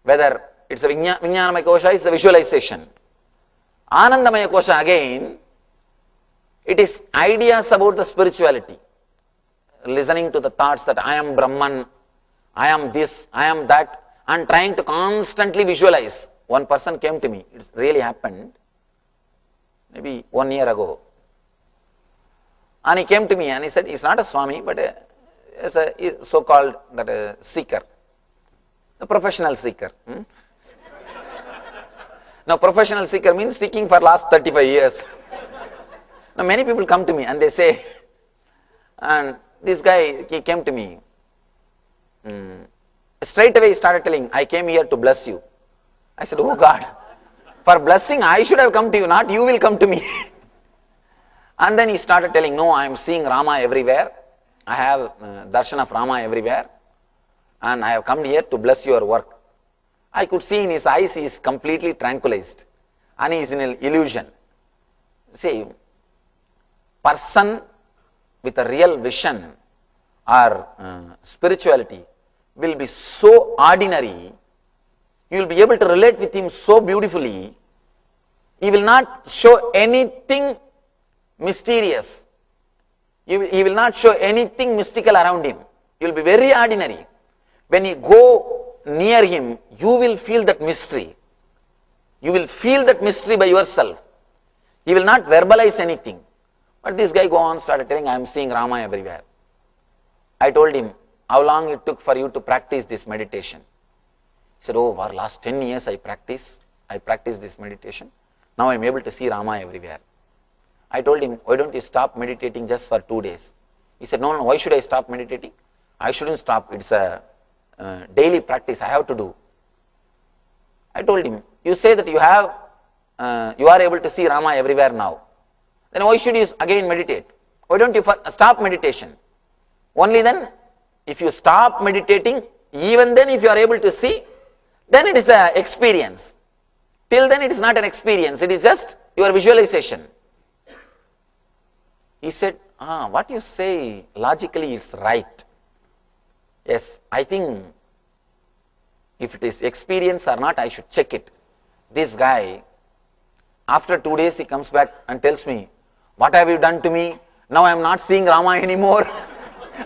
whether it's a Vijnanamaya Kosha, is a visualization. Anandamaya Kosha again, it is ideas about the spirituality. Listening to the thoughts that I am Brahman, I am this, I am that, and trying to constantly visualize. One person came to me, it's really happened, maybe 1 year ago. And he came to me and he said, he's not a Swami, but is a so-called that seeker, a professional seeker. Now, professional seeker means seeking for last 35 years. Now, many people come to me and they say, and this guy, he came to me, straight away he started telling, I came here to bless you. I said, oh God, for blessing I should have come to you, not you will come to me. And then he started telling, no, I am seeing Rama everywhere. I have darshan of Rama everywhere. And I have come here to bless your work. I could see in his eyes he is completely tranquilized. And he is in an illusion. See, person with a real vision or spirituality will be so ordinary, you will be able to relate with him so beautifully, he will not show anything mysterious, he will not show anything mystical around him, he will be very ordinary. When you go near him, you will feel that mystery, you will feel that mystery by yourself, he will not verbalize anything. But this guy go on, started telling, I am seeing Rama everywhere. I told him, how long it took for you to practice this meditation? He said, oh, for last 10 years I practice this meditation. Now I am able to see Rama everywhere. I told him, why don't you stop meditating just for 2 days? He said, no, why should I stop meditating? I shouldn't stop, it's a daily practice I have to do. I told him, you say that you are able to see Rama everywhere now. Then why should you again meditate? Why don't you stop meditation? Only then, if you stop meditating, even then if you are able to see, then it is an experience. Till then it is not an experience, it is just your visualization. He said, what you say logically is right. Yes, I think if it is experience or not, I should check it. This guy, after 2 days he comes back and tells me, what have you done to me? Now I am not seeing Rama anymore.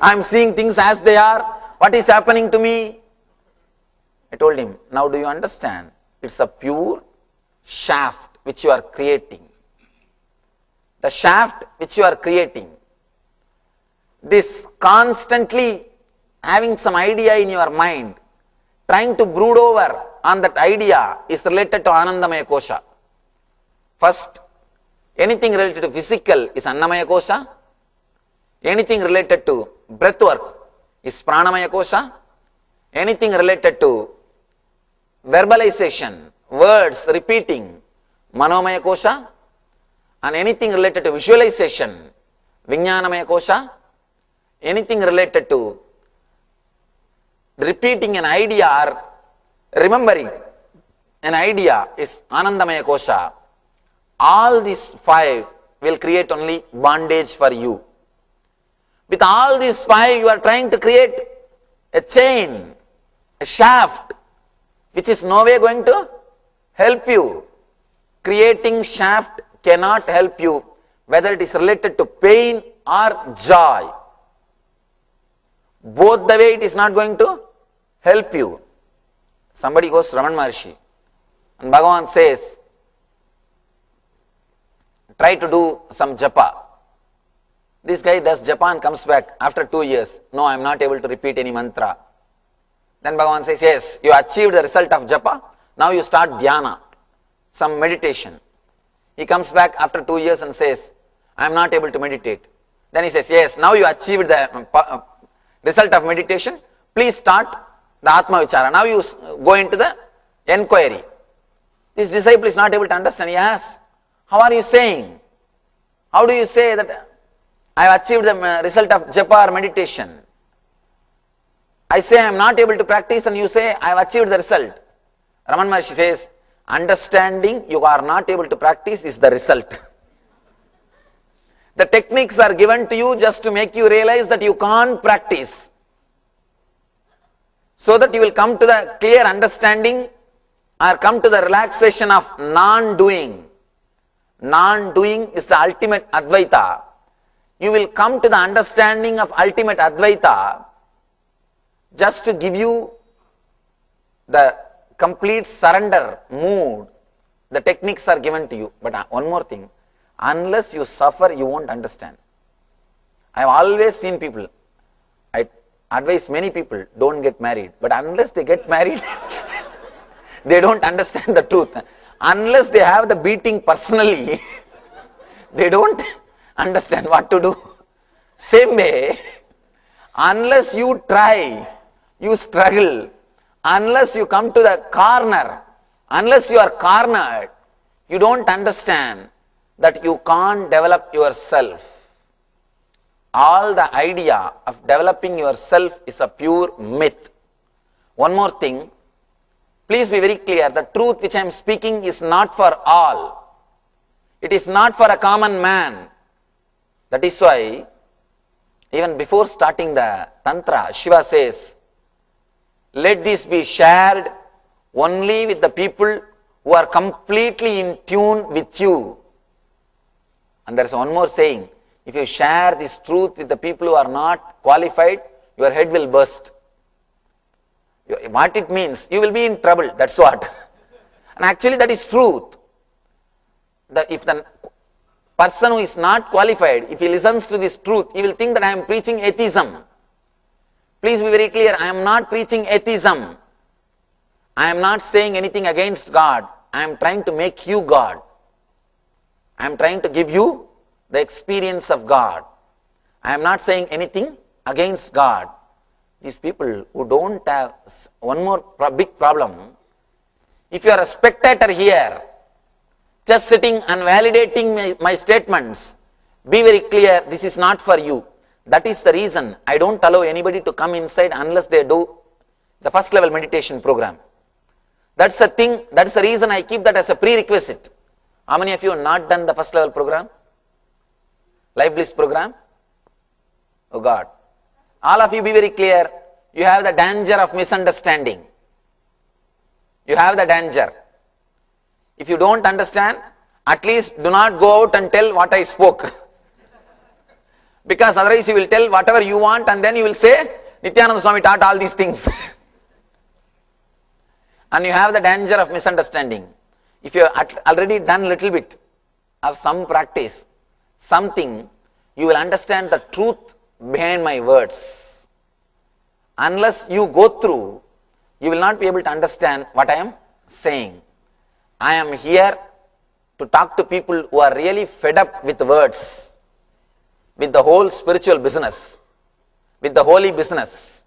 I am seeing things as they are. What is happening to me? I told him, now do you understand? It's a pure shaft which you are creating. The shaft which you are creating. This constantly having some idea in your mind, trying to brood over on that idea is related to Anandamaya Kosha. First, anything related to physical is Annamaya Kosha. Anything related to breath work is Pranamaya Kosha. Anything related to verbalization, words, repeating, Manomaya Kosha. And anything related to visualization, Vijnanamaya Kosha. Anything related to repeating an idea or remembering an idea is Anandamaya Kosha. All these 5 will create only bondage for you. With all these 5, you are trying to create a chain, a shaft, which is no way going to help you. Creating shaft cannot help you, whether it is related to pain or joy. Both the way it is not going to help you. Somebody goes to Ramana Maharshi and Bhagavan says, try to do some japa. This guy does japa and comes back after 2 years. No, I am not able to repeat any mantra. Then Bhagavan says, yes, you achieved the result of japa. Now you start dhyana, some meditation. He comes back after 2 years and says, I am not able to meditate. Then he says, yes, now you achieved the result of meditation. Please start the Atma Vichara. Now you go into the enquiry. This disciple is not able to understand. He asks, how are you saying? How do you say that I have achieved the result of japa or meditation? I say I am not able to practice and you say I have achieved the result. Ramana Maharshi says, understanding you are not able to practice is the result. The techniques are given to you just to make you realize that you can't practice. so that you will come to the clear understanding or come to the relaxation of non-doing. Non-doing is the ultimate Advaita. You will come to the understanding of ultimate Advaita just to give you the complete surrender mood. The techniques are given to you. But one more thing, unless you suffer, you won't understand. I have always seen people, I advise many people, don't get married. But unless they get married, they don't understand the truth. Unless they have the beating personally, they don't understand what to do. Same way, unless you try, you struggle, unless you come to the corner, unless you are cornered, you don't understand that you can't develop yourself. All the idea of developing yourself is a pure myth. One more thing, please be very clear, the truth which I am speaking is not for all. It is not for a common man. That is why, even before starting the Tantra, Shiva says, let this be shared only with the people who are completely in tune with you. And there is one more saying, if you share this truth with the people who are not qualified, your head will burst. What it means, you will be in trouble, that's what. And actually that is truth. If the person who is not qualified, if he listens to this truth, he will think that I am preaching atheism. Please be very clear, I am not preaching atheism. I am not saying anything against God. I am trying to make you God. I am trying to give you the experience of God. I am not saying anything against God. These people who don't have one more big problem, if you are a spectator here, just sitting and validating my statements, be very clear, this is not for you. That is the reason I don't allow anybody to come inside unless they do the first level meditation program. That's the thing, that's the reason I keep that as a prerequisite. How many of you have not done the first level program? Life Bliss program? Oh God. All of you be very clear, you have the danger of misunderstanding. You have the danger. If you don't understand, at least do not go out and tell what I spoke. Because otherwise you will tell whatever you want and then you will say, Nityananda Swami taught all these things. And you have the danger of misunderstanding. If you have already done little bit of some practice, something, you will understand the truth behind my words. Unless you go through, you will not be able to understand what I am saying. I am here to talk to people who are really fed up with words, with the whole spiritual business, with the holy business.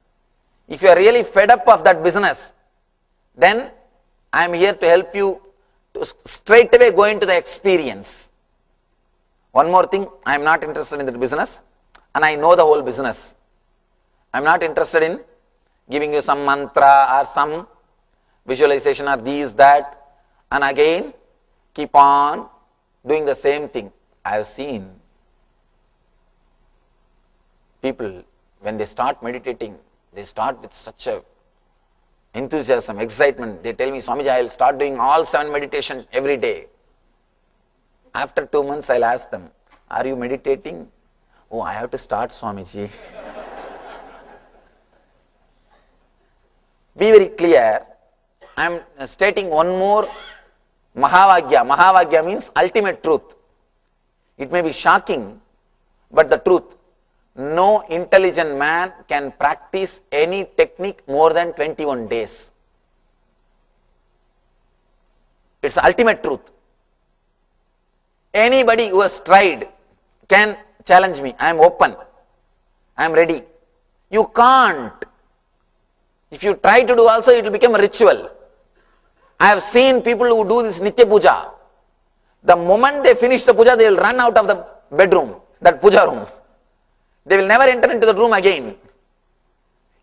If you are really fed up of that business, then I am here to help you to straight away go into the experience. One more thing, I am not interested in the business and I know the whole business. I am not interested in giving you some mantra or some visualization or these, that, and again keep on doing the same thing. I have seen people, when they start meditating, they start with such a enthusiasm, excitement. They tell me, Swamiji, I will start doing all 7 meditation every day. After 2 months, I will ask them, are you meditating? Oh, I have to start, Swamiji. Be very clear. I am stating one more Mahavagya. Mahavagya means ultimate truth. It may be shocking, but the truth. No intelligent man can practice any technique more than 21 days. It's the ultimate truth. Anybody who has tried can challenge me. I am open. I am ready. You can't. If you try to do also, it will become a ritual. I have seen people who do this Nitya Puja. The moment they finish the puja, they will run out of the bedroom, that puja room. They will never enter into the room again.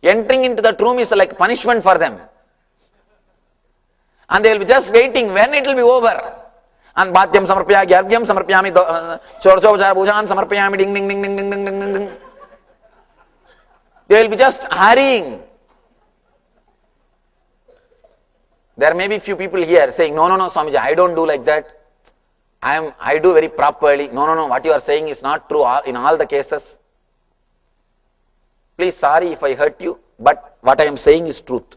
Entering into that room is like punishment for them. And they will be just waiting when it will be over. And Bhatyam Samarpya, Gyargyam Samarpyami, Chorchopachara Pujan Samarpyami, ding ding ding ding ding ding ding ding. They will be just hurrying. There may be few people here saying, no, Swamiji, I don't do like that. I do very properly. No, what you are saying is not true in all the cases. Please, sorry if I hurt you, but what I am saying is truth.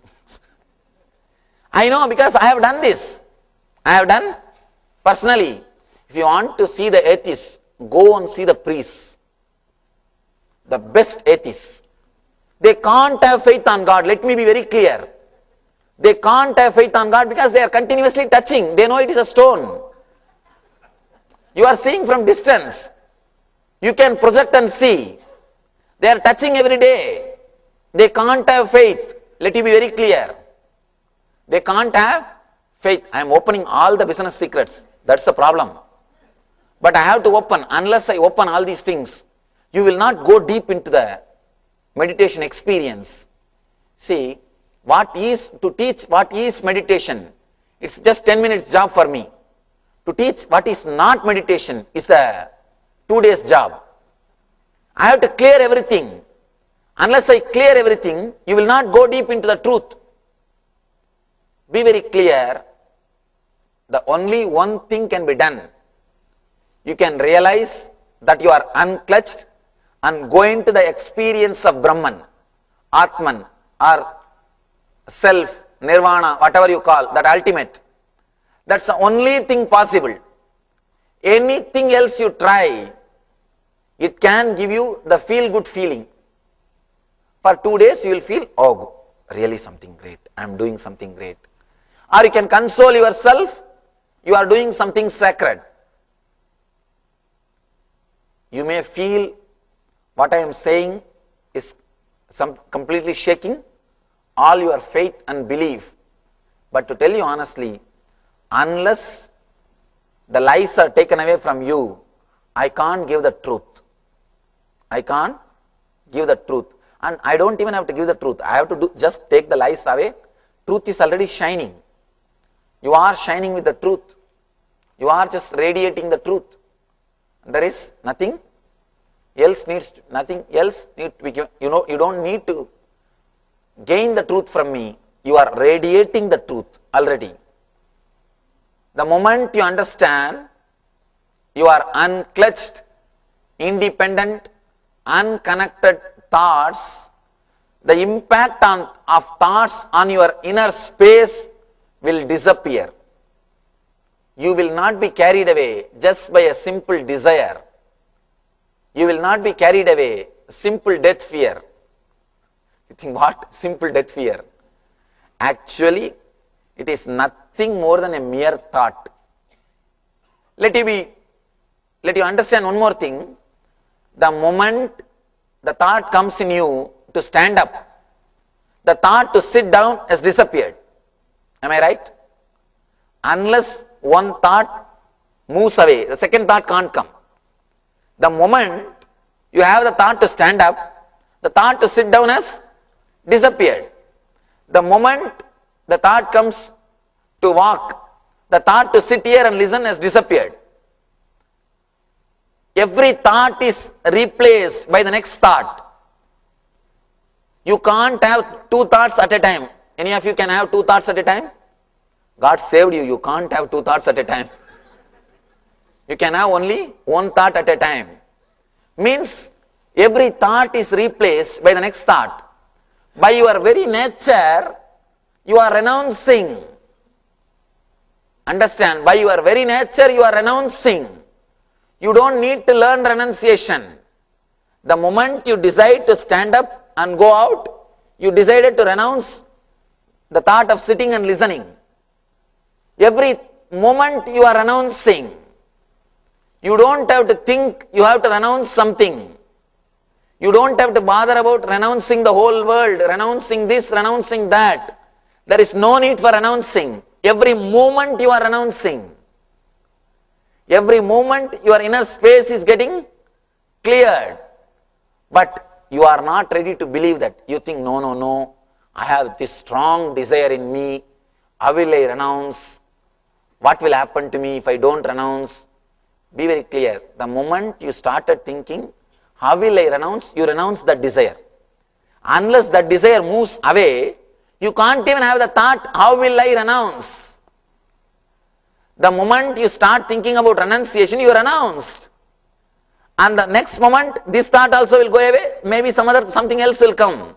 I know because I have done this. I have done personally. If you want to see the atheists, go and see the priests. The best atheists. They can't have faith on God. Let me be very clear. They can't have faith on God because they are continuously touching. They know it is a stone. You are seeing from distance. You can project and see. They are touching every day. They can't have faith. Let me be very clear. They can't have faith. I am opening all the business secrets. That's the problem. But I have to open. Unless I open all these things, you will not go deep into the meditation experience. See, to teach what is meditation, it's just 10 minutes job for me. To teach what is not meditation is the 2 days job. I have to clear everything. Unless I clear everything, you will not go deep into the truth. Be very clear. The only one thing can be done. You can realize that you are unclutched and go into the experience of Brahman, Atman, or self, nirvana, whatever you call, that ultimate. That's the only thing possible. Anything else you try, it can give you the feel-good feeling. For 2 days you will feel, oh, really something great, I am doing something great. Or you can console yourself, you are doing something sacred. You may feel what I am saying is completely shaking all your faith and belief. But to tell you honestly, unless the lies are taken away from you, I can't give the truth. I can't give the truth. And I don't even have to give the truth. I have to just take the lies away. Truth is already shining. You are shining with the truth. You are just radiating the truth. There is nothing else you don't need to gain the truth from me. You are radiating the truth already. The moment you understand, you are unclutched, independent, unconnected thoughts, the impact of thoughts on your inner space will disappear. You will not be carried away just by a simple desire. You will not be carried away simple death fear. You think, what? Simple death fear. Actually, it is nothing more than a mere thought. Let you understand one more thing. The moment the thought comes in you to stand up, the thought to sit down has disappeared. Am I right? Unless one thought moves away, the second thought can't come. The moment you have the thought to stand up, the thought to sit down has disappeared. The moment the thought comes to walk, the thought to sit here and listen has disappeared. Every thought is replaced by the next thought. You can't have two thoughts at a time. Any of you can have two thoughts at a time? God saved you. You can't have two thoughts at a time. You can have only one thought at a time. Means every thought is replaced by the next thought. By your very nature, you are renouncing. Understand? By your very nature, you are renouncing. You don't need to learn renunciation. The moment you decide to stand up and go out, you decided to renounce the thought of sitting and listening. Every moment you are renouncing. You don't have to think you have to renounce something. You don't have to bother about renouncing the whole world, renouncing this, renouncing that. There is no need for renouncing. Every moment you are renouncing. Every moment your inner space is getting cleared. But you are not ready to believe that. You think, no, I have this strong desire in me. How will I renounce? What will happen to me if I don't renounce? Be very clear. The moment you started thinking, how will I renounce? You renounce that desire. Unless that desire moves away, You can't even have the thought, how will I renounce? The moment you start thinking about renunciation, you are renounced. And the next moment, this thought also will go away, maybe something else will come.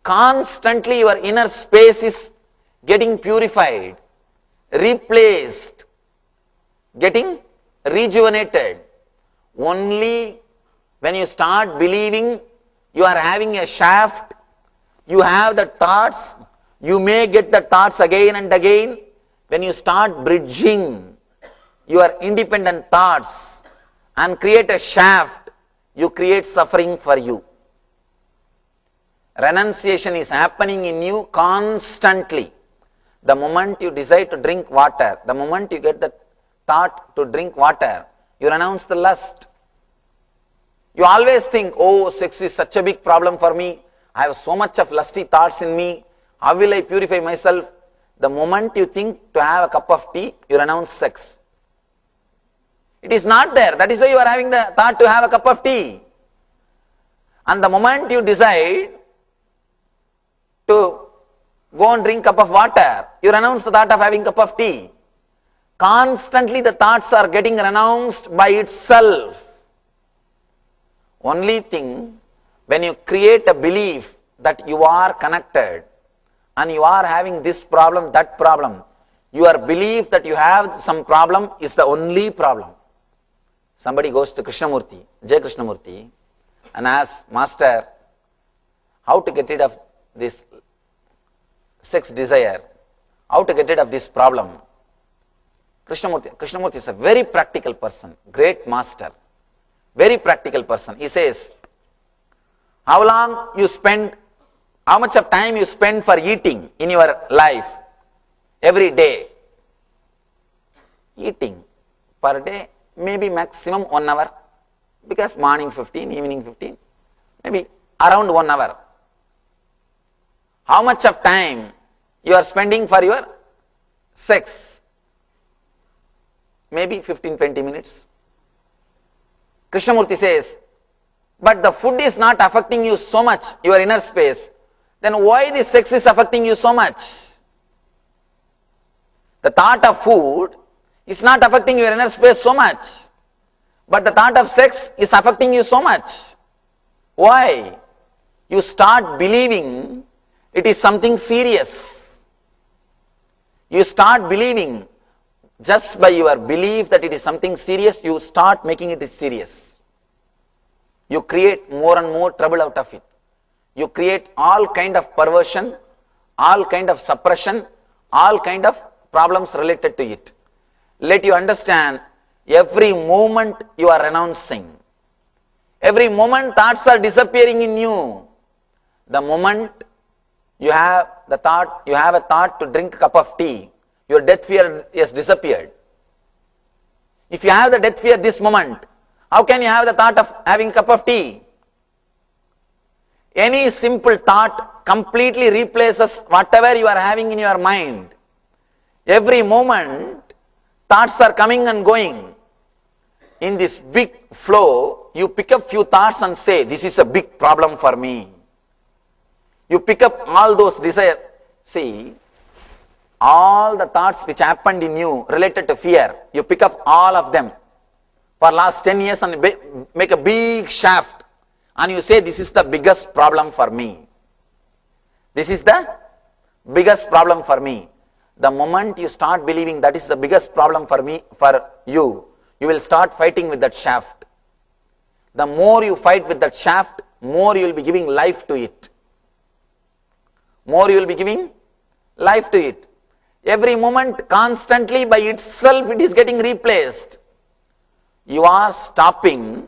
Constantly your inner space is getting purified, replaced, getting rejuvenated. Only when you start believing you are having a shaft, you have the thoughts, you may get the thoughts again and again. When you start bridging your independent thoughts and create a shaft, you create suffering for you. Renunciation is happening in you constantly. The moment you decide to drink water, the moment you get the thought to drink water, you renounce the lust. You always think, oh, sex is such a big problem for me. I have so much of lusty thoughts in me. How will I purify myself? The moment you think to have a cup of tea, you renounce sex. It is not there. That is why you are having the thought to have a cup of tea. And the moment you decide to go and drink a cup of water, you renounce the thought of having a cup of tea. Constantly the thoughts are getting renounced by itself. Only thing, when you create a belief that you are connected and you are having this problem, that problem, your belief that you have some problem is the only problem. Somebody goes to Krishnamurti, Jai Krishnamurti, and asks, Master, how to get rid of this sex desire, how to get rid of this problem. Krishnamurti is a very practical person, great master, very practical person. He says, how much of time you spend for eating in your life every day? Eating per day, maybe maximum 1 hour, because morning 15, evening 15, maybe around 1 hour. How much of time you are spending for your sex? Maybe 15-20 minutes. Krishnamurti says, but the food is not affecting you so much, your inner space, then why the sex is affecting you so much? The thought of food is not affecting your inner space so much, but the thought of sex is affecting you so much. Why? You start believing it is something serious. You start believing, just by your belief that it is something serious, you start making it serious. You create more and more trouble out of it. You create all kind of perversion, all kind of suppression, all kind of problems related to it. Let you understand, every moment you are renouncing. Every moment thoughts are disappearing in you. The moment you have a thought to drink a cup of tea, your death fear has disappeared. If you have the death fear this moment, how can you have the thought of having a cup of tea? Any simple thought completely replaces whatever you are having in your mind. Every moment, thoughts are coming and going. In this big flow, you pick up few thoughts and say, this is a big problem for me. You pick up all those desires. See, all the thoughts which happened in you related to fear, you pick up all of them for last 10 years and make a big shaft, and you say, this is the biggest problem for me. This is the biggest problem for me. The moment you start believing that is the biggest problem for me, for you, you will start fighting with that shaft. The more you fight with that shaft, more you will be giving life to it. More you will be giving life to it. Every moment, constantly by itself, it is getting replaced. You are stopping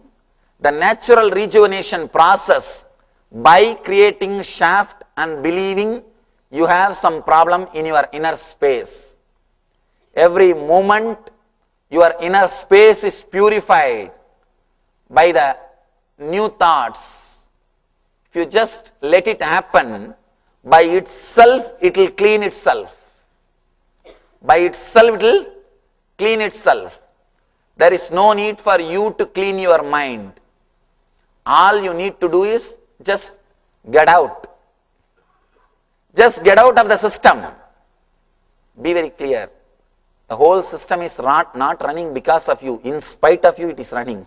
the natural rejuvenation process by creating shaft and believing you have some problem in your inner space. Every moment, your inner space is purified by the new thoughts. If you just let it happen, by itself, it will clean itself. By itself, it will clean itself. There is no need for you to clean your mind. All you need to do is just get out. Just get out of the system. Be very clear. The whole system is not running because of you. In spite of you, it is running.